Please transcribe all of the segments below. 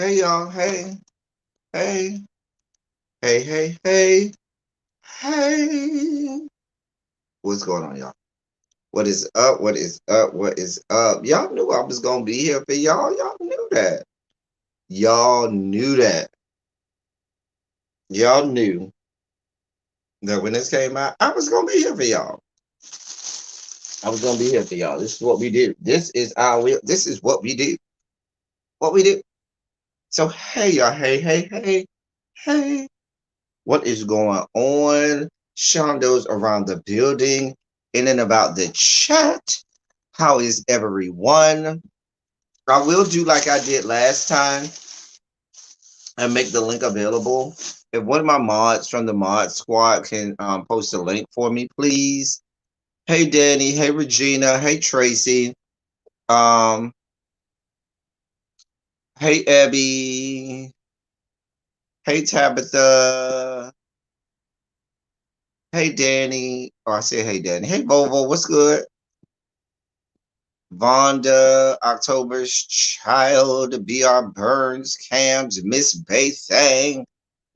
Hey y'all, hey, hey. What's going on, y'all? What is up? What is up? What is up? Y'all knew I was gonna be here for y'all. Y'all knew that. Y'all knew that. Y'all knew that when this came out, I was gonna be here for y'all. I was gonna be here for y'all. This is what we do. This is our will. This is what we do. What we do. So hey y'all, hey. What is going on? Shondo's around the building, in and about the chat. How is everyone? I will do like I did last time and make the link available. If one of my mods from the mod squad can post a link for me, please. Hey Danny, hey Regina, hey Tracy, um, hey Abby, hey Tabitha, hey Danny. Oh, I said hey Danny. Hey Bovo, what's good? Vonda, October's Child, B.R. Burns, Cams, Miss Bay Thang,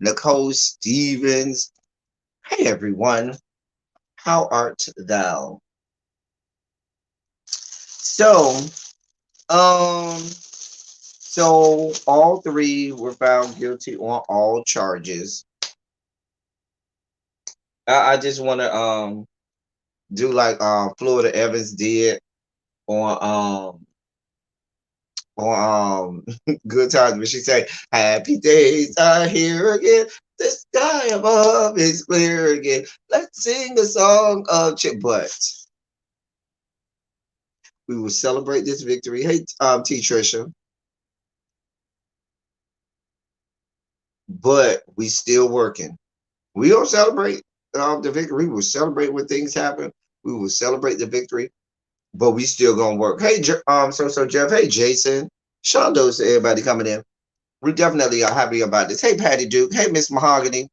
Nicole Stevens. Hey everyone, how art thou? So, so all three were found guilty on all charges. I just want to do like Florida Evans did on Good Times when she say, "Happy days are here again. The sky above is clear again. Let's sing a song of but we will celebrate this victory." Hey, T Trisha, but we still working. We don't celebrate the victory. We will celebrate when things happen. We will celebrate the victory, but we still gonna work. Hey, so Jeff. Hey, Jason. Shondos to everybody coming in. We definitely are happy about this. Hey, Patty Duke. Hey, Miss Mahogany.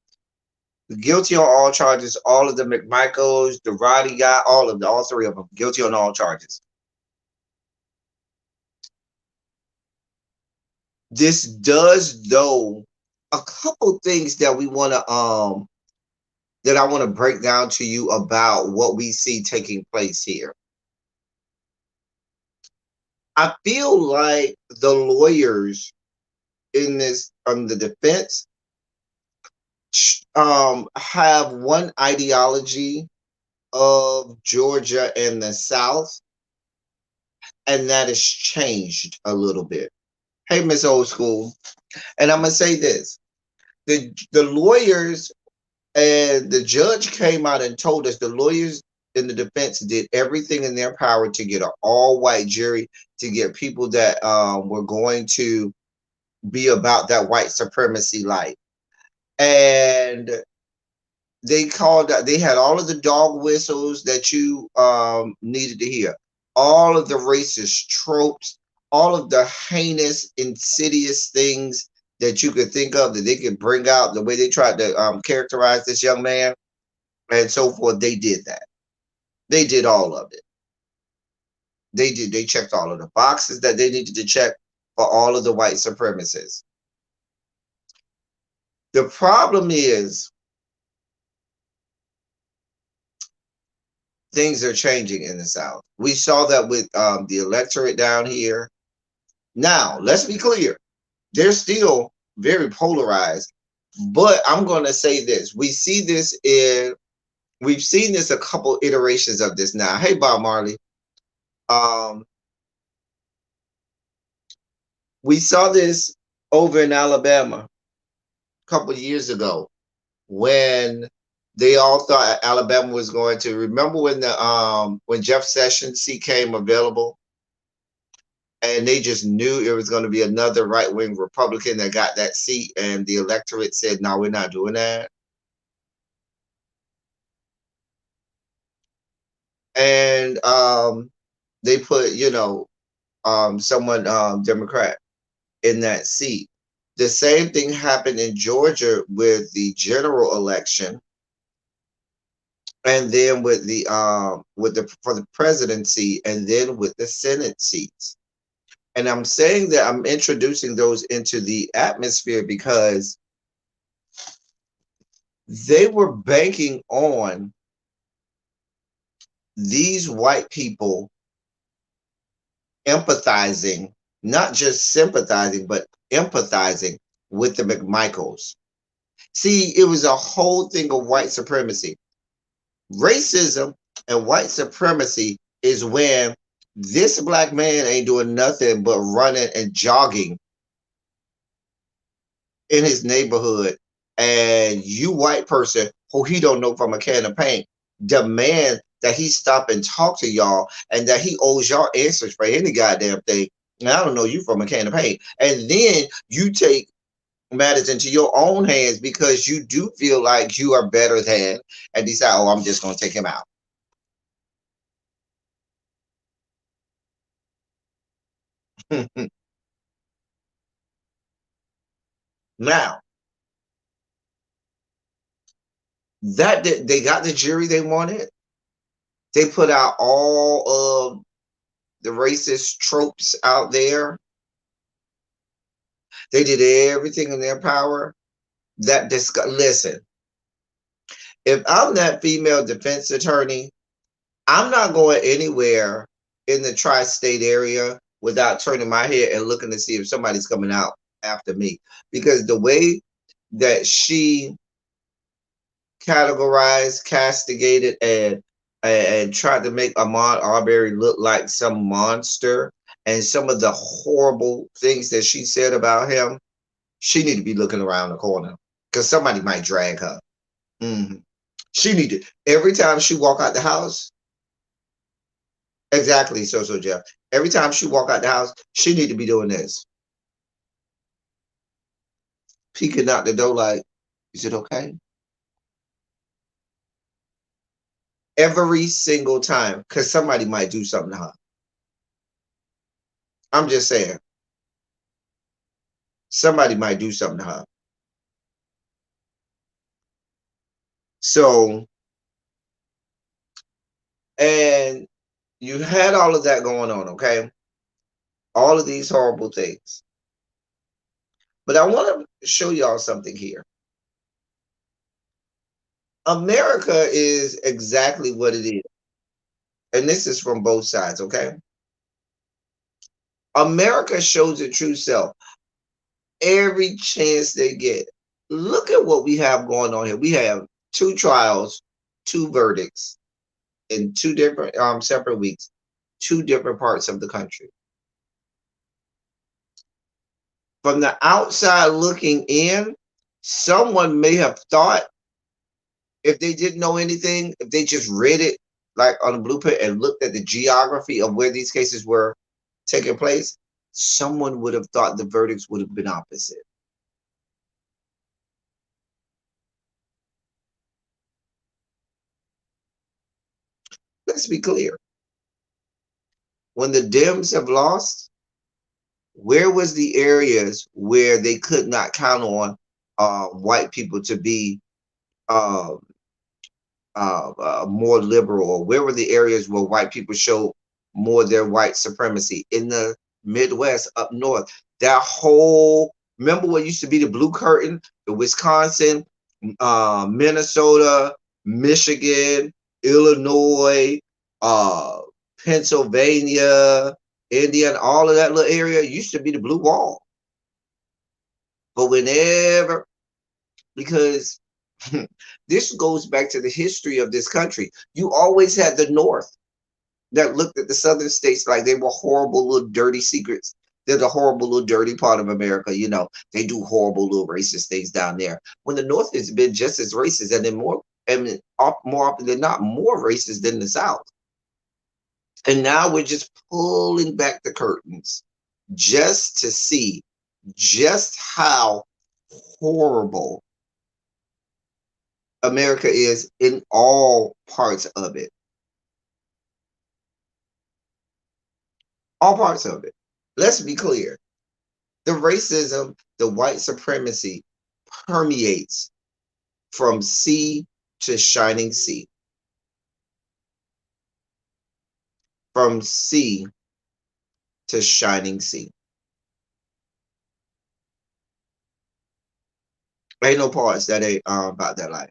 Guilty on all charges. All of the McMichaels, the Roddy guy, all three of them guilty on all charges. This does though a couple things that we want to that I want to break down to you about what we see taking place here. I feel like the lawyers in this the defense have one ideology of Georgia and the South, and that has changed a little bit. Hey, Miss Old School, and I'm gonna say this: the lawyers and the judge came out and told us the lawyers in the defense did everything in their power to get an all-white jury, to get people that were going to be about that white supremacy life. And they had all of the dog whistles that you needed to hear, all of the racist tropes, all of the heinous, insidious things that you could think of that they could bring out, the way they tried to characterize this young man and so forth. They did that. They did all of it. They checked all of the boxes that they needed to check for all of the white supremacists. The problem is things are changing in the South. We saw that with the electorate down here. Now, let's be clear. They're still very polarized. But I'm going to say this. We've seen this a couple iterations of this now. Hey, Bob Marley. Um, we saw this over in Alabama a couple years ago when they all thought Alabama was going to remember when Jeff Sessions seat came available and they just knew it was going to be another right-wing Republican that got that seat, and the electorate said, no, we're not doing that. And they put, someone Democrat in that seat. The same thing happened in Georgia with the general election, and then with the for the presidency, and then with the Senate seats. And I'm saying that I'm introducing those into the atmosphere because they were banking on these white people empathizing, not just sympathizing, but empathizing with the McMichaels. See, it was a whole thing of white supremacy. Racism and white supremacy is when this black man ain't doing nothing but running and jogging in his neighborhood, and you white person who he don't know from a can of paint demand that he stop and talk to y'all and that he owes y'all answers for any goddamn thing. And I don't know you from a can of paint. And then you take matters into your own hands because you do feel like you are better than, and decide, oh, I'm just going to take him out. Now, they got the jury they wanted. They put out all of the racist tropes out there. They did everything in their power. Listen, if I'm that female defense attorney, I'm not going anywhere in the tri-state area without turning my head and looking to see if somebody's coming out after me. Because the way that she categorized, castigated, and tried to make Ahmaud Arbery look like some monster, and some of the horrible things that she said about him, she need to be looking around the corner because somebody might drag her. She need to, every time she walk out the house, exactly, so Jeff. Every time she walk out the house, she need to be doing this, peeking out the door like, is it okay? Every single time, because somebody might do something to her. I'm just saying, somebody might do something to her. So, and you had all of that going on, okay? All of these horrible things. But I want to show y'all something here. America is exactly what it is. And this is from both sides, okay? America shows its true self every chance they get. Look at what we have going on here. We have 2 trials, 2 verdicts in 2 different separate weeks, 2 different parts of the country. From the outside looking in, someone may have thought, if they didn't know anything, if they just read it like on a blueprint and looked at the geography of where these cases were taking place, someone would have thought the verdicts would have been opposite. Let's be clear. When the Dems have lost, where was the areas where they could not count on white people to be uh, more liberal, or where were the areas where white people showed more their white supremacy? In the Midwest, up north, that whole, remember what used to be the blue curtain, the Wisconsin, Minnesota, Michigan, Illinois, uh, Pennsylvania, Indiana, all of that little area used to be the blue wall. But whenever, because this goes back to the history of this country, you always had the North that looked at the southern states like they were horrible little dirty secrets. They're the horrible little dirty part of America. You know, they do horrible little racist things down there. When the North has been just as racist and then more, and more often than not, more racist than the South. And now we're just pulling back the curtains just to see just how horrible America is in all parts of it. All parts of it. Let's be clear. The racism, the white supremacy permeates from sea to shining sea. From sea to shining sea. Ain't no parts that ain't about that life.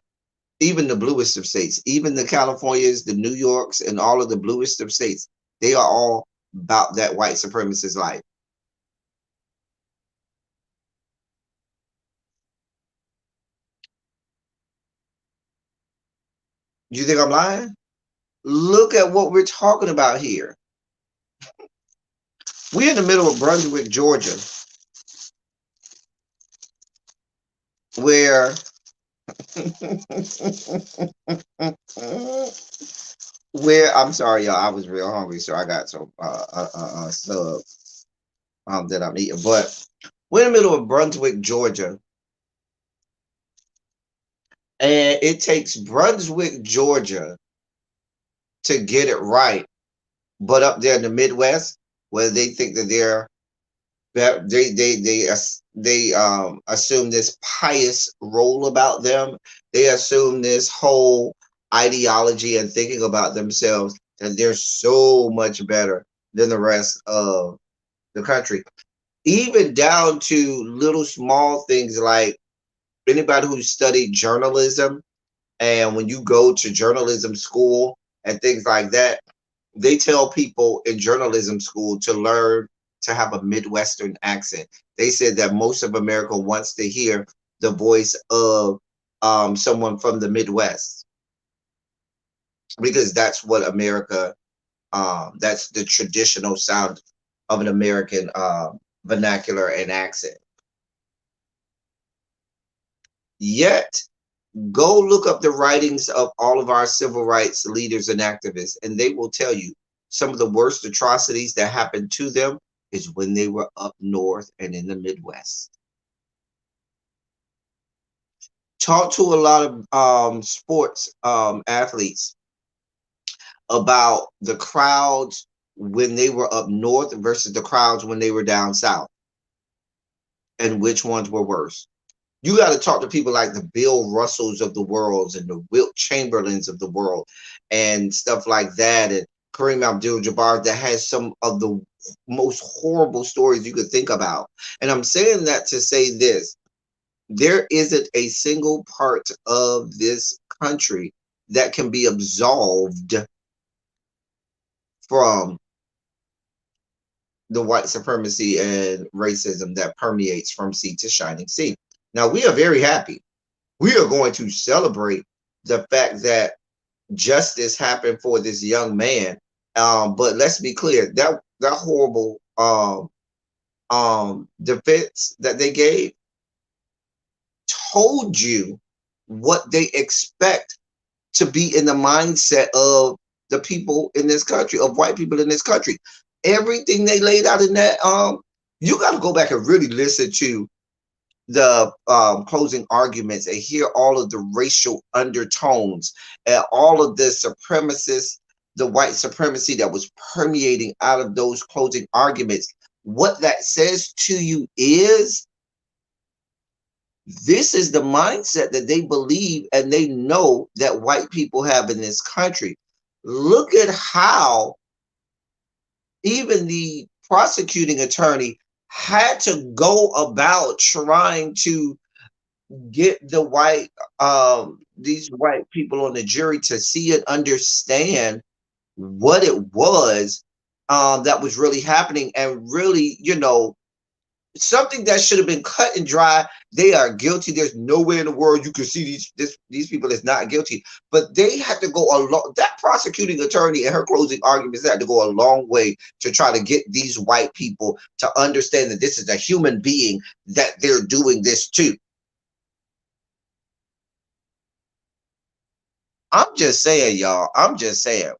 Even the bluest of states, even the Californias, the New Yorks, and all of the bluest of states, they are all about that white supremacist life. You think I'm lying? Look at what we're talking about here. We're in the middle of Brunswick, Georgia, where where I'm sorry, y'all, I was real hungry, so I got some sub that I'm eating. But we're in the middle of Brunswick, Georgia, and it takes Brunswick, Georgia, to get it right. But up there in the Midwest, where they think that they assume this pious role about them. They assume this whole ideology and thinking about themselves that they're so much better than the rest of the country. Even down to little small things like anybody who studied journalism, and when you go to journalism school and things like that, they tell people in journalism school to learn to have a Midwestern accent. They said that most of America wants to hear the voice of someone from the Midwest because that's what America, that's the traditional sound of an American vernacular and accent. Yet, go look up the writings of all of our civil rights leaders and activists, and they will tell you some of the worst atrocities that happened to them is when they were up north and in the Midwest. Talk to a lot of sports athletes about the crowds when they were up north versus the crowds when they were down south, and which ones were worse. You got to talk to people like the Bill Russells of the world and the Wilt Chamberlains of the world and stuff like that, and Kareem Abdul-Jabbar that has some of the most horrible stories you could think about. And I'm saying that to say this: there isn't a single part of this country that can be absolved from the white supremacy and racism that permeates from sea to shining sea. Now, we are very happy. We are going to celebrate the fact that justice happened for this young man. But let's be clear, that horrible defense that they gave told you what they expect to be in the mindset of the people in this country, of white people in this country. Everything they laid out in that, you got to go back and really listen to the closing arguments and hear all of the racial undertones and all of the supremacists, the white supremacy that was permeating out of those closing arguments. What that says to you is this is the mindset that they believe and they know that white people have in this country. Look at how even the prosecuting attorney had to go about trying to get these white people on the jury to see and understand what it was that was really happening, and really, something that should have been cut and dry. They are guilty. There's nowhere in the world you can see these people is not guilty. But they had to go a long. That prosecuting attorney in her closing arguments had to go a long way to try to get these white people to understand that this is a human being that they're doing this to. I'm just saying, y'all. I'm just saying.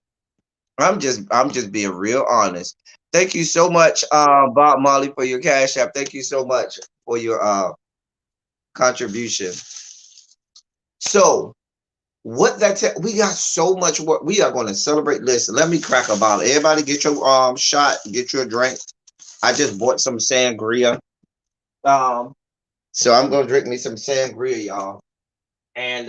I'm just being real honest. Thank you so much, Bob Molly, for your cash app. Thank you so much for your contribution. So what we got so much work. We are going to celebrate. Listen, let me crack a bottle. Everybody get your shot, get your drink. I just bought some sangria. Um, so I'm gonna drink me some sangria, y'all. And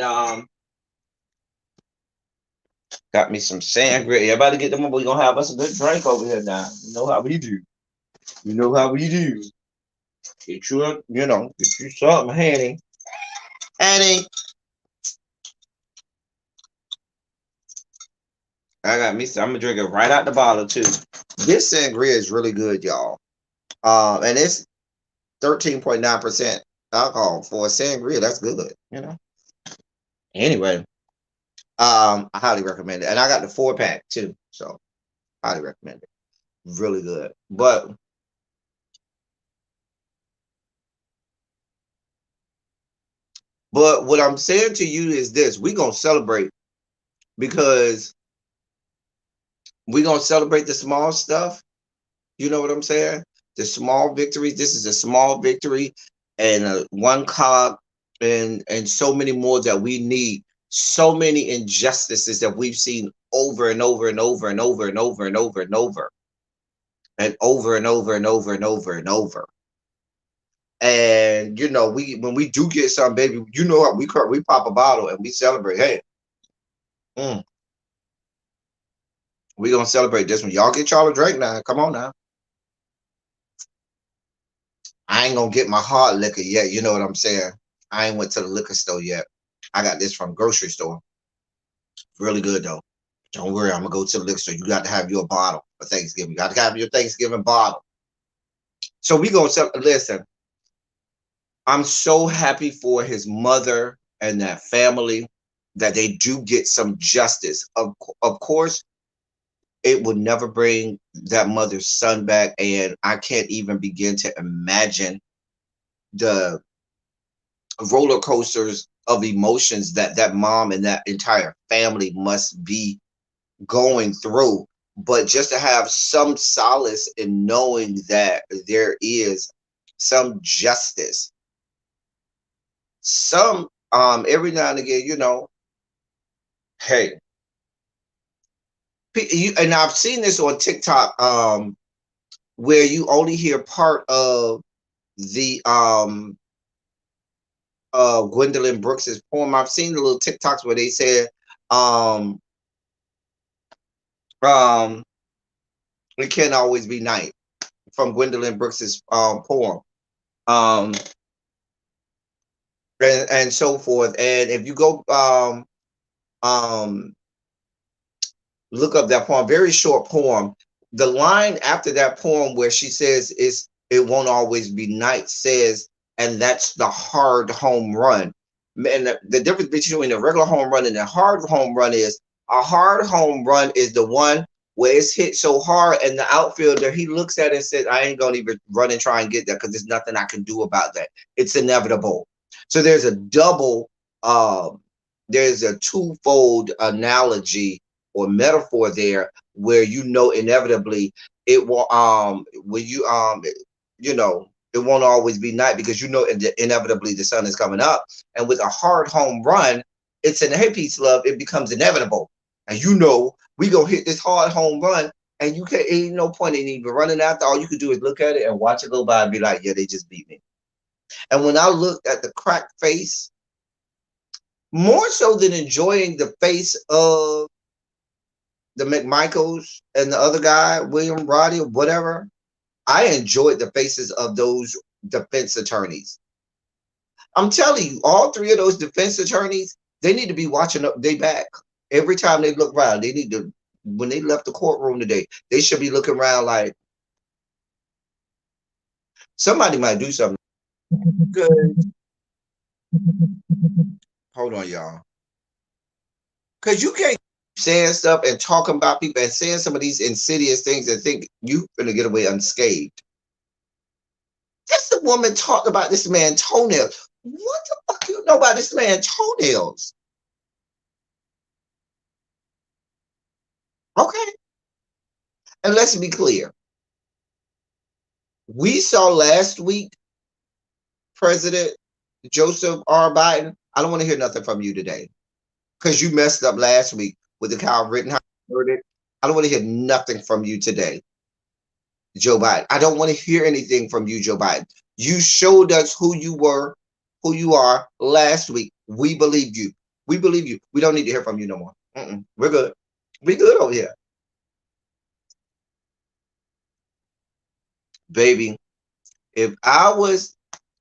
got me some sangria. Everybody get them. We're gonna have us a good drink over here now. You know how we do. You know how we do. Get you get you something, Hanny. Hanny. I got me some. I'm gonna drink it right out the bottle too. This sangria is really good, y'all. And it's 13.9% alcohol for a sangria. That's good. Anyway, I highly recommend it. And I got the 4-pack too. So highly recommend it. Really good. But what I'm saying to you is this: we're gonna celebrate, because we're gonna celebrate the small stuff. You know what I'm saying? The small victories. This is a small victory, and one cog, and so many more that we need. So many injustices that we've seen over and over and over and over and over and over and over and over and over and over and over and over. And we when we do get some, baby, how we pop a bottle and we celebrate. Hey, mm, we gonna celebrate this one. Y'all get y'all a drink now. Come on now. I ain't gonna get my hard liquor yet. You know what I'm saying? I ain't went to the liquor store yet. I got this from grocery store. Really good though. Don't worry, I'm gonna go to the liquor store. You got to have your bottle for Thanksgiving. You got to have your Thanksgiving bottle. So we gonna listen. I'm so happy for his mother and that family that they do get some justice. Of course, it would never bring that mother's son back, and I can't even begin to imagine the roller coasters of emotions that that mom and that entire family must be going through. But just to have some solace in knowing that there is some justice, some every now and again, hey, and I've seen this on TikTok, where you only hear part of the Gwendolyn Brooks's poem. I've seen the little TikToks where they said um um it can't always be night, from Gwendolyn Brooks's poem. Um and so forth. And if you go um look up that poem, very short poem. The line after that poem where she says it won't always be night says, and that's the hard home run. And the difference between a regular home run and a hard home run is, a hard home run is the one where it's hit so hard and the outfielder, he looks at it and says, I ain't gonna even run and try and get that because there's nothing I can do about that. It's inevitable. So there's a twofold analogy or metaphor there, where inevitably it will when it won't always be night, because inevitably the sun is coming up. And with a hard home run, it's an hey peace love, it becomes inevitable. And we gonna hit this hard home run, and you can't, ain't no point in even running after. All you could do is look at it and watch it go by and be like, yeah, they just beat me. And when I looked at the cracked face, more so than enjoying the face of the McMichaels and the other guy, William Roddy, or whatever, I enjoyed the faces of those defense attorneys. I'm telling you, all three of those defense attorneys, they need to be watching up their back. Every time they look around, they need to, when they left the courtroom today, they should be looking around like somebody might do something good. Hold on, y'all. Because you can't keep saying stuff and talking about people and saying some of these insidious things and think you gonna get away unscathed. This the woman talked about this man toenails. What the fuck you know about this man toenails? Okay. And let's be clear. We saw last week President Joseph R. Biden. I don't want to hear nothing from you today because you messed up last week with the Kyle Rittenhouse verdict. I don't want to hear nothing from you today, Joe Biden. I don't want to hear anything from you, Joe Biden. You showed us who you were, who you are last week. We believe you. We believe you. We don't need to hear from you no more. We're good. We good over here, baby. If I was,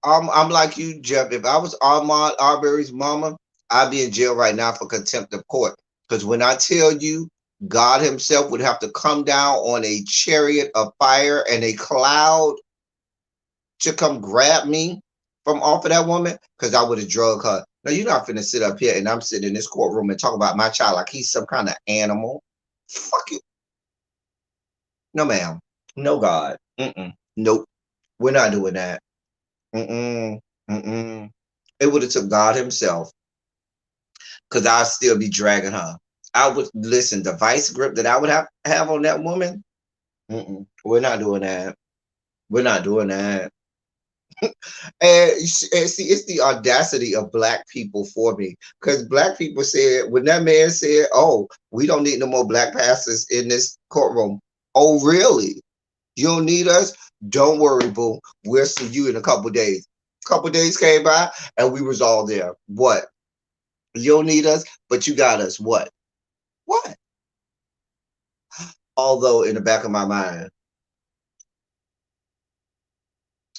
I'm like you, Jeff. If I was Ahmaud Arbery's mama, I'd be in jail right now for contempt of court. Because when I tell you, God Himself would have to come down on a chariot of fire and a cloud to come grab me from off of that woman, because I would have drugged her. Now you're not finna sit up here and I'm sitting in this courtroom and talk about my child like he's some kind of animal. Fuck you. No, ma'am. No, God. Nope. We're not doing that. It would have took God Himself, because I'd still be dragging her. I would listen. The vice grip that I would have on that woman. We're not doing that. We're not doing that. And see, it's the audacity of black people for me, because black people said when that man said, "Oh, we don't need no more black pastors in this courtroom." Oh, really? You don't need us? Don't worry, boo. We'll see you in a couple days. A couple days came by and we was all there. What? You don't need us, but you got us. What? What? Although in the back of my mind,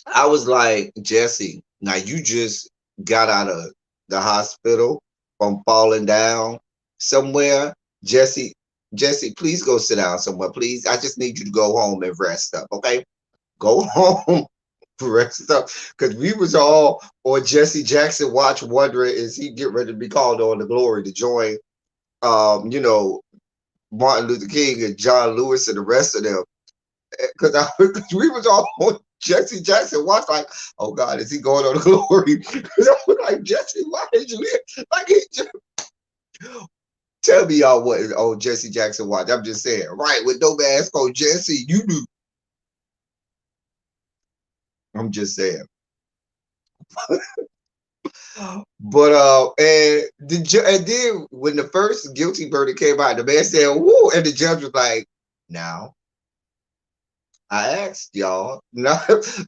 I was like, Jesse, now you just got out of the hospital from falling down somewhere. Jesse, please go sit down somewhere, please. I just need you to go home and rest up, okay? Go home, rest up. Because we was all on Jesse Jackson watch wondering, is he get ready to be called on the glory to join Martin Luther King and John Lewis and the rest of them. Because we was all on Jesse Jackson watch like, oh God, is he going on the glory? Because I was like, Jesse, why did you hear? Like, he just, tell me y'all what is on Jesse Jackson watch. I'm just saying, right, with no mask on, Jesse, you do. I'm just saying. But and then when the first guilty verdict came out, the man said, "Woo," and the judge was like, "Now, I asked y'all." Now,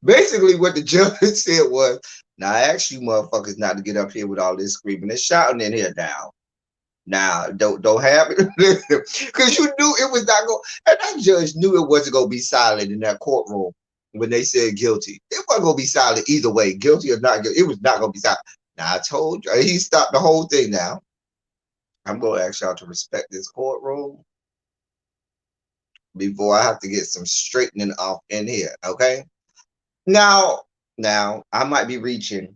basically, what the judge said was, "Now, I asked you motherfuckers not to get up here with all this screaming and shouting in here now. Now, don't have it, because you knew it was not going." And that judge knew it wasn't going to be silent in that courtroom when they said guilty. It wasn't going to be silent either way, guilty or not guilty. It was not going to be silent. Now, I told you, he stopped the whole thing. Now, I'm going to ask y'all to respect this courtroom before I have to get some straightening off in here, okay? Now, I might be reaching,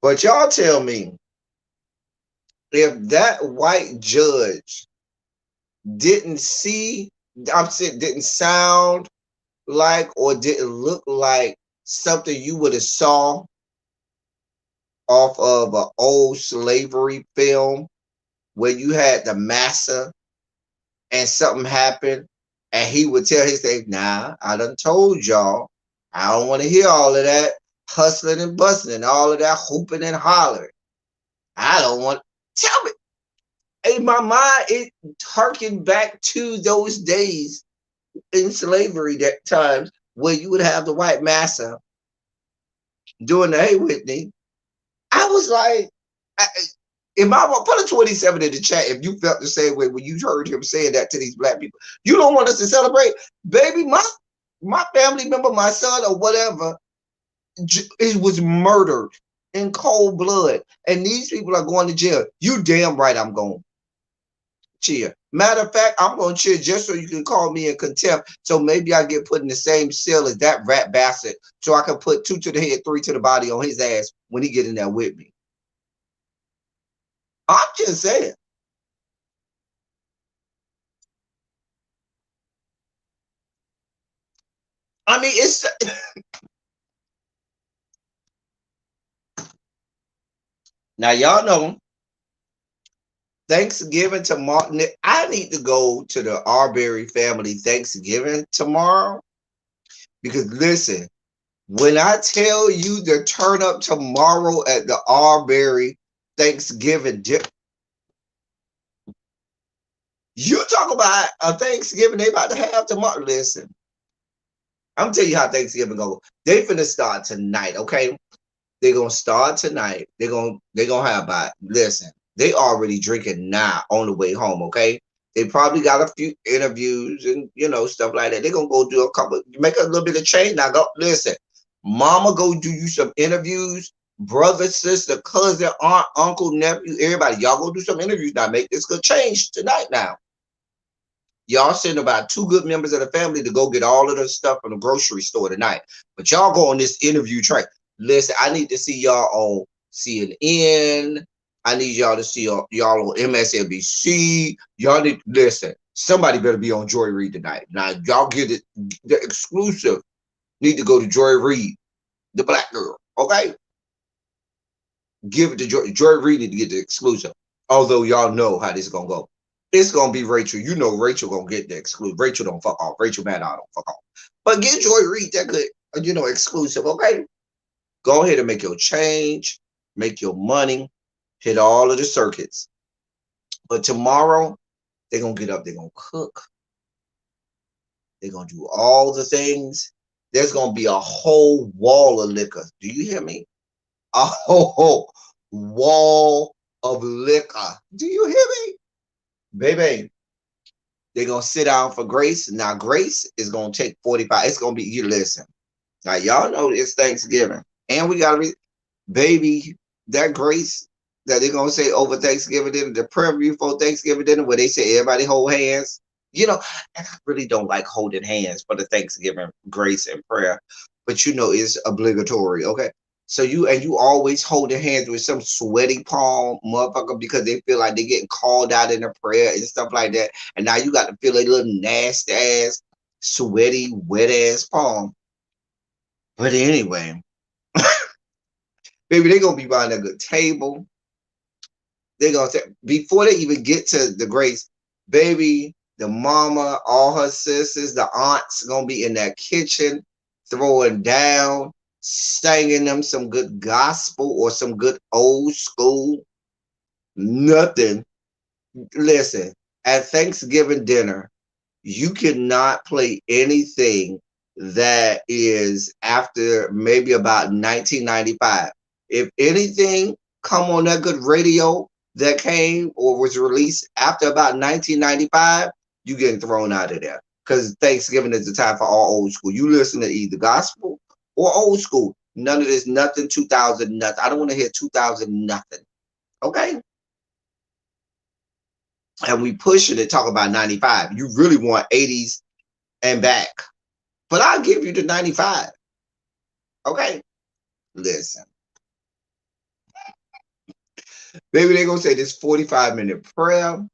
but y'all tell me, if that white judge didn't didn't sound like or didn't look like something you would have saw off of an old slavery film where you had the massa and something happened and he would tell his thing, nah, I done told y'all, I don't want to hear all of that hustling and bustling and all of that hooping and hollering. I don't want, tell me. In my mind, it harkened back to those days in slavery, that times where you would have the white massa doing the Hey Whitney. I was like, if I put a 27 in the chat, if you felt the same way when you heard him saying that to these black people, you don't want us to celebrate, baby. My family member, my son, or whatever, It was murdered in cold blood, and these people are going to jail. You damn right I'm going cheer. Matter of fact, I'm going to cheer just so you can call me in contempt. So maybe I get put in the same cell as that rat bastard, so I can put 2 to the head, 3 to the body on his ass when he get in there with me. I'm just saying. I mean, it's now y'all know Thanksgiving tomorrow. I need to go to the Arbery family Thanksgiving tomorrow because listen, when I tell you to turn up tomorrow at the Arbery Thanksgiving, you talk about a Thanksgiving they about to have tomorrow. Listen, I'm telling you how Thanksgiving go. They finna start tonight, okay? They're gonna start tonight. They're gonna have about listen, they already drinking now on the way home, okay? They probably got a few interviews and stuff like that. They're gonna go do a couple, make a little bit of change. Now go listen, mama go do you some interviews, brother, sister, cousin, aunt, uncle, nephew, everybody. Y'all go do some interviews now. Make this good change tonight now. Y'all send about 2 good members of the family to go get all of the stuff from the grocery store tonight. But y'all go on this interview track. Listen, I need to see y'all on CNN. I need y'all to see y'all on MSNBC. Y'all need listen. Somebody better be on Joy Reid tonight. Now y'all get it. The exclusive need to go to Joy Reid, the black girl. Okay, give it to Joy. Joy Reid need to get the exclusive. Although y'all know how this is gonna go. It's gonna be Rachel. You know Rachel gonna get the exclusive. Rachel don't fuck off. Rachel Maddow don't fuck off. But get Joy Reid that good, exclusive. Okay, go ahead and make your change, make your money, hit all of the circuits. But tomorrow they're gonna get up. They're gonna cook. They're gonna do all the things. There's gonna be a whole wall of liquor. Do you hear me? A whole wall of liquor. Do you hear me? Baby, they're gonna sit down for Grace. Now Grace is gonna take 45. It's gonna be you listen. Now y'all know it's Thanksgiving. And we gotta be baby, that Grace that they're gonna say over Thanksgiving dinner, the prayer review for Thanksgiving dinner where they say everybody hold hands. And I really don't like holding hands for the Thanksgiving grace and prayer, but it's obligatory, okay? So you always holding hands with some sweaty palm motherfucker because they feel like they're getting called out in a prayer and stuff like that. And now you got to feel a little nasty ass, sweaty, wet ass palm. But anyway, baby, they're gonna be buying a good table. They're gonna say before they even get to the grace, baby, the mama, all her sisters, the aunts gonna be in that kitchen throwing down, singing them some good gospel or some good old school. Nothing. Listen, at Thanksgiving dinner, you cannot play anything that is after maybe about 1995. If anything come on that good radio that came or was released after about 1995, you getting thrown out of there. Because Thanksgiving is the time for all old school. You listen to either gospel or old school. None of this, nothing 2000, nothing. I don't want to hear 2000, nothing. Okay? And we pushing it, talk about 95. You really want 80s and back. But I'll give you the 95. Okay? Listen. Maybe they're going to say this 45-minute prayer.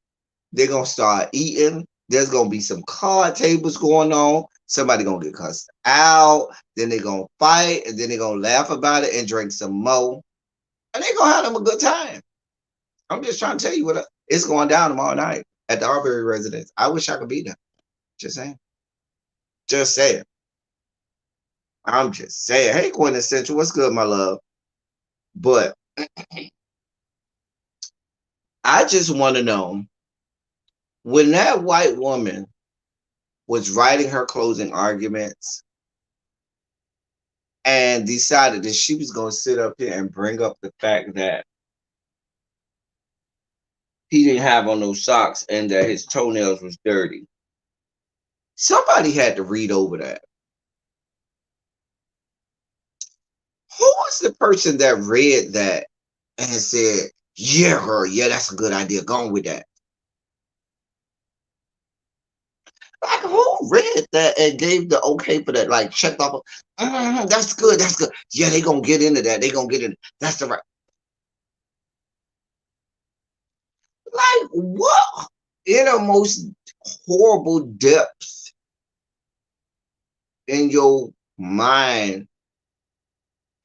They're going to start eating. There's going to be some card tables going on. Somebody going to get cussed out. Then they're going to fight. And then they're going to laugh about it and drink some more. And they're going to have them a good time. I'm just trying to tell you it's going down tomorrow night at the Arbery residence. I wish I could be there. Just saying. Just saying. I'm just saying. Hey, Quintessential, what's good, my love? But I just want to know, when that white woman was writing her closing arguments and decided that she was going to sit up here and bring up the fact that he didn't have on those socks and that his toenails was dirty, somebody had to read over that. Who was the person that read that and said, "Yeah, girl, yeah, that's a good idea. Go on with that." Like, who read that and gave the okay for that? Like, checked off. That's good. That's good. Yeah, they gonna get into that. They gonna get in. That's the right. Like, what innermost horrible depths in your mind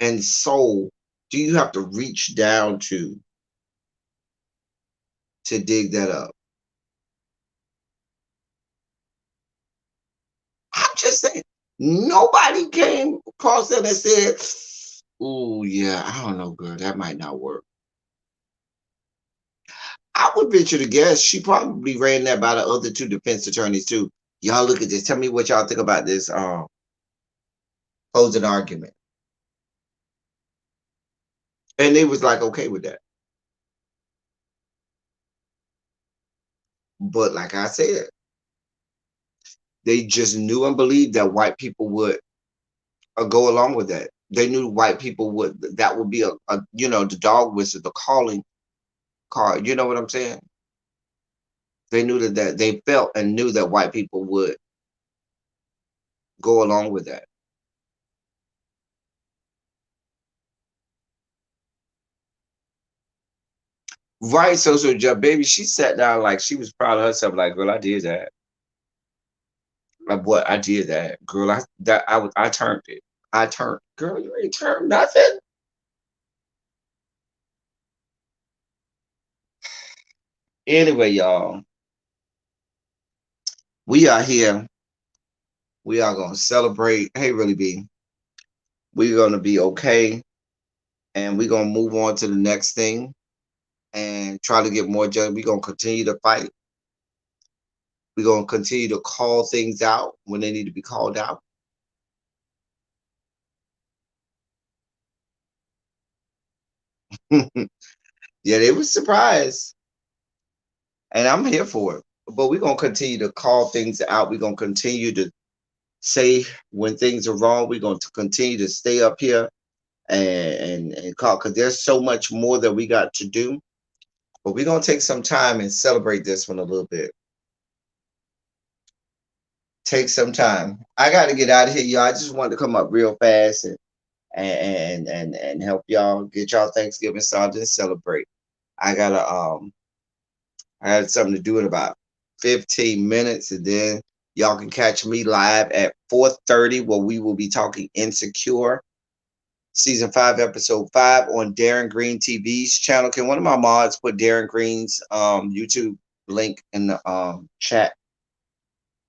and soul do you have to reach down to dig that up? I'm just saying, nobody came across that and said, "Oh yeah, I don't know, girl, that might not work." I would venture to guess she probably ran that by the other two defense attorneys too. Y'all look at this. Tell me what y'all think about this closing argument. And they was like okay with that. But like I said, they just knew and believed that white people would go along with that. They knew white people would that would be a the dog whistle, the calling card. You know what I'm saying? They knew that they felt and knew that white people would go along with that. Right, so baby, she sat down like she was proud of herself. Like, girl, I did that. Like, what? I did that, girl. I turned it. I turned, girl. You ain't turned nothing. Anyway, y'all, we are here. We are gonna celebrate. Hey, really, be. We're gonna be okay, and we're gonna move on to the next thing and try to get more judged. We're gonna continue to fight. We're gonna continue to call things out when they need to be called out. Yeah, they was surprised, and I'm here for it. But we're gonna continue to call things out. We're gonna continue to say when things are wrong. We're going to continue to stay up here and call because there's so much more that we got to do. But we're gonna take some time and celebrate this one a little bit. Take some time. I got to get out of here, y'all. I just wanted to come up real fast and help y'all get y'all Thanksgiving started and celebrate. I gotta I had something to do in about 15 minutes, and then y'all can catch me live at 4:30 where we will be talking Insecure season 5, episode 5 on Darren Green TV's channel. Can one of my mods put Darren Green's YouTube link in the chat?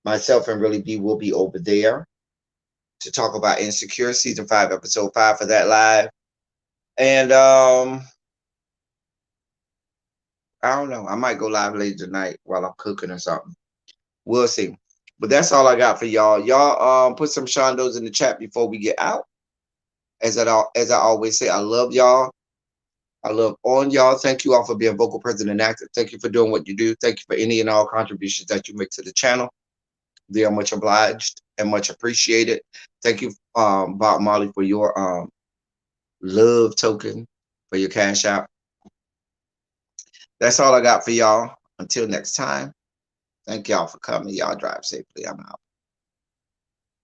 Myself and Really B will be over there to talk about Insecure season 5, episode 5 for that live. And I don't know. I might go live later tonight while I'm cooking or something. We'll see. But that's all I got for y'all. Y'all put some shondos in the chat before we get out. As I always say, I love y'all. I love all y'all. Thank you all for being vocal, present, and active. Thank you for doing what you do. Thank you for any and all contributions that you make to the channel. They are much obliged and much appreciated. Thank you, Bob Marley, for your love token for your cash out. That's all I got for y'all. Until next time, thank y'all for coming. Y'all drive safely. I'm out.